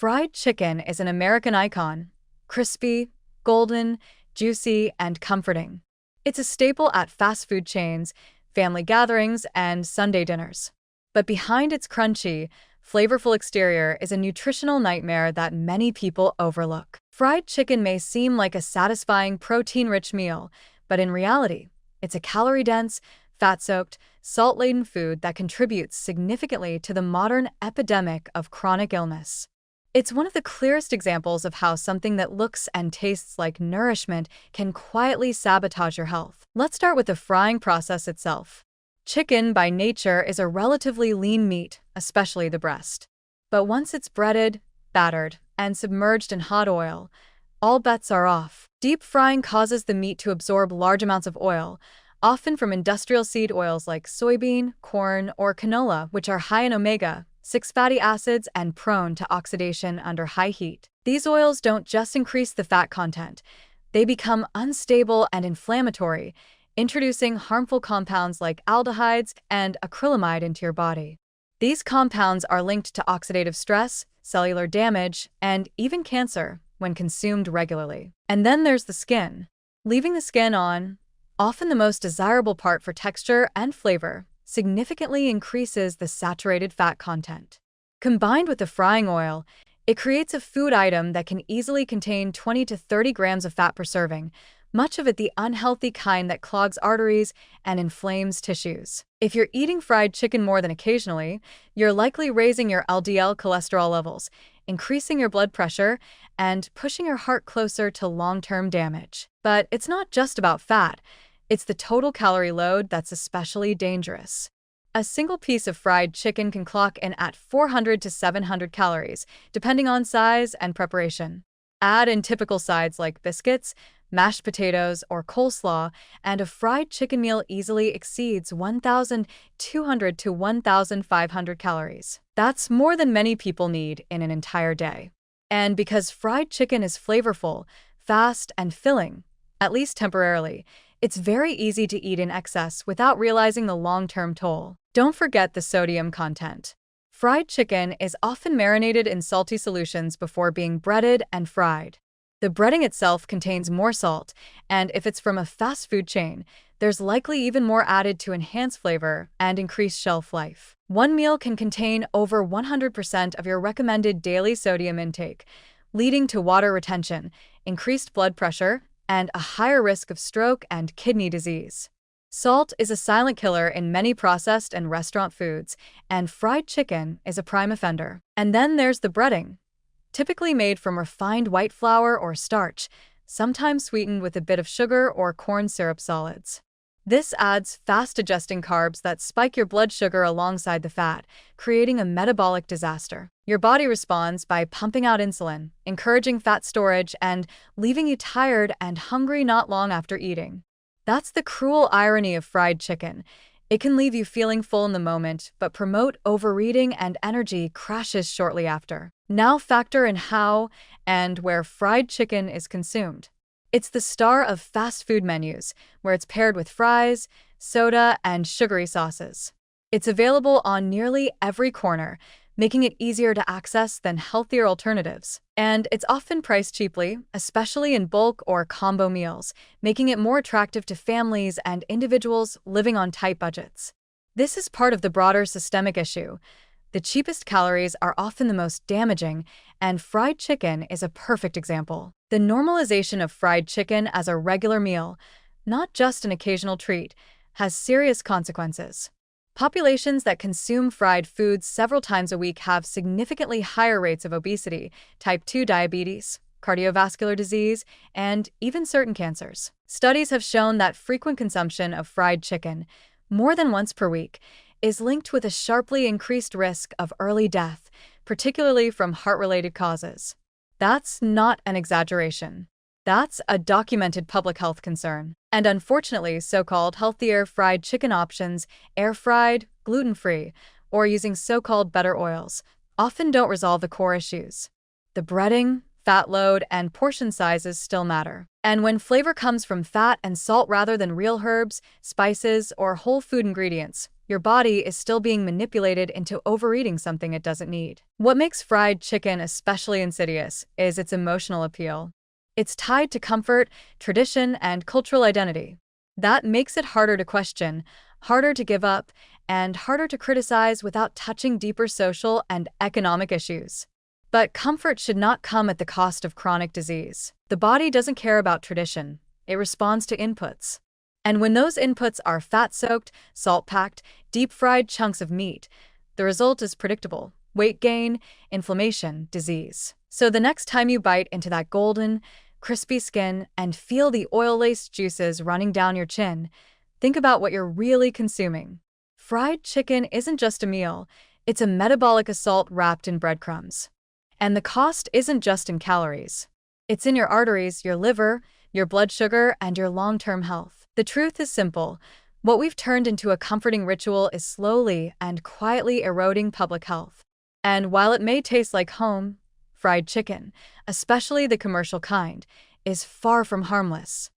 Fried chicken is an American icon. Crispy, golden, juicy, and comforting. It's a staple at fast food chains, family gatherings, and Sunday dinners. But behind its crunchy, flavorful exterior is a nutritional nightmare that many people overlook. Fried chicken may seem like a satisfying, protein-rich meal, but in reality, it's a calorie-dense, fat-soaked, salt-laden food that contributes significantly to the modern epidemic of chronic illness. It's one of the clearest examples of how something that looks and tastes like nourishment can quietly sabotage your health. Let's start with the frying process itself. Chicken, by nature, is a relatively lean meat, especially the breast. But once it's breaded, battered, and submerged in hot oil, all bets are off. Deep frying causes the meat to absorb large amounts of oil, often from industrial seed oils like soybean, corn, or canola, which are high in omega-6 fatty acids and prone to oxidation under high heat. These oils don't just increase the fat content, they become unstable and inflammatory, introducing harmful compounds like aldehydes and acrylamide into your body. These compounds are linked to oxidative stress, cellular damage, and even cancer when consumed regularly. And then there's the skin. Leaving the skin on, often the most desirable part for texture and flavor, significantly increases the saturated fat content. Combined with the frying oil, it creates a food item that can easily contain 20 to 30 grams of fat per serving, much of it the unhealthy kind that clogs arteries and inflames tissues. If you're eating fried chicken more than occasionally, you're likely raising your LDL cholesterol levels, increasing your blood pressure, and pushing your heart closer to long-term damage. But it's not just about fat. It's the total calorie load that's especially dangerous. A single piece of fried chicken can clock in at 400 to 700 calories, depending on size and preparation. Add in typical sides like biscuits, mashed potatoes, or coleslaw, and a fried chicken meal easily exceeds 1,200 to 1,500 calories. That's more than many people need in an entire day. And because fried chicken is flavorful, fast, and filling, at least temporarily, it's very easy to eat in excess without realizing the long-term toll. Don't forget the sodium content. Fried chicken is often marinated in salty solutions before being breaded and fried. The breading itself contains more salt, and if it's from a fast food chain, there's likely even more added to enhance flavor and increase shelf life. One meal can contain over 100% of your recommended daily sodium intake, leading to water retention, increased blood pressure, and a higher risk of stroke and kidney disease. Salt is a silent killer in many processed and restaurant foods, and fried chicken is a prime offender. And then there's the breading. Typically made from refined white flour or starch, sometimes sweetened with a bit of sugar or corn syrup solids. This adds fast-adjusting carbs that spike your blood sugar alongside the fat, creating a metabolic disaster. Your body responds by pumping out insulin, encouraging fat storage, and leaving you tired and hungry not long after eating. That's the cruel irony of fried chicken. It can leave you feeling full in the moment, but promote overeating and energy crashes shortly after. Now factor in how and where fried chicken is consumed. It's the star of fast food menus, where it's paired with fries, soda, and sugary sauces. It's available on nearly every corner, making it easier to access than healthier alternatives. And it's often priced cheaply, especially in bulk or combo meals, making it more attractive to families and individuals living on tight budgets. This is part of the broader systemic issue. The cheapest calories are often the most damaging, and fried chicken is a perfect example. The normalization of fried chicken as a regular meal, not just an occasional treat, has serious consequences. Populations that consume fried foods several times a week have significantly higher rates of obesity, type 2 diabetes, cardiovascular disease, and even certain cancers. Studies have shown that frequent consumption of fried chicken, more than once per week, is linked with a sharply increased risk of early death, particularly from heart-related causes. That's not an exaggeration. That's a documented public health concern. And unfortunately, so-called healthier fried chicken options, air-fried, gluten-free, or using so-called better oils, often don't resolve the core issues. The breading, fat load, and portion sizes still matter. And when flavor comes from fat and salt rather than real herbs, spices, or whole food ingredients, your body is still being manipulated into overeating something it doesn't need. What makes fried chicken especially insidious is its emotional appeal. It's tied to comfort, tradition, and cultural identity. That makes it harder to question, harder to give up, and harder to criticize without touching deeper social and economic issues. But comfort should not come at the cost of chronic disease. The body doesn't care about tradition, it responds to inputs. And when those inputs are fat-soaked, salt-packed, deep-fried chunks of meat, the result is predictable: weight gain, inflammation, disease. So the next time you bite into that golden, crispy skin and feel the oil-laced juices running down your chin, think about what you're really consuming. Fried chicken isn't just a meal, it's a metabolic assault wrapped in breadcrumbs. And the cost isn't just in calories. It's in your arteries, your liver, your blood sugar, and your long-term health. The truth is simple. What we've turned into a comforting ritual is slowly and quietly eroding public health. And while it may taste like home, fried chicken, especially the commercial kind, is far from harmless.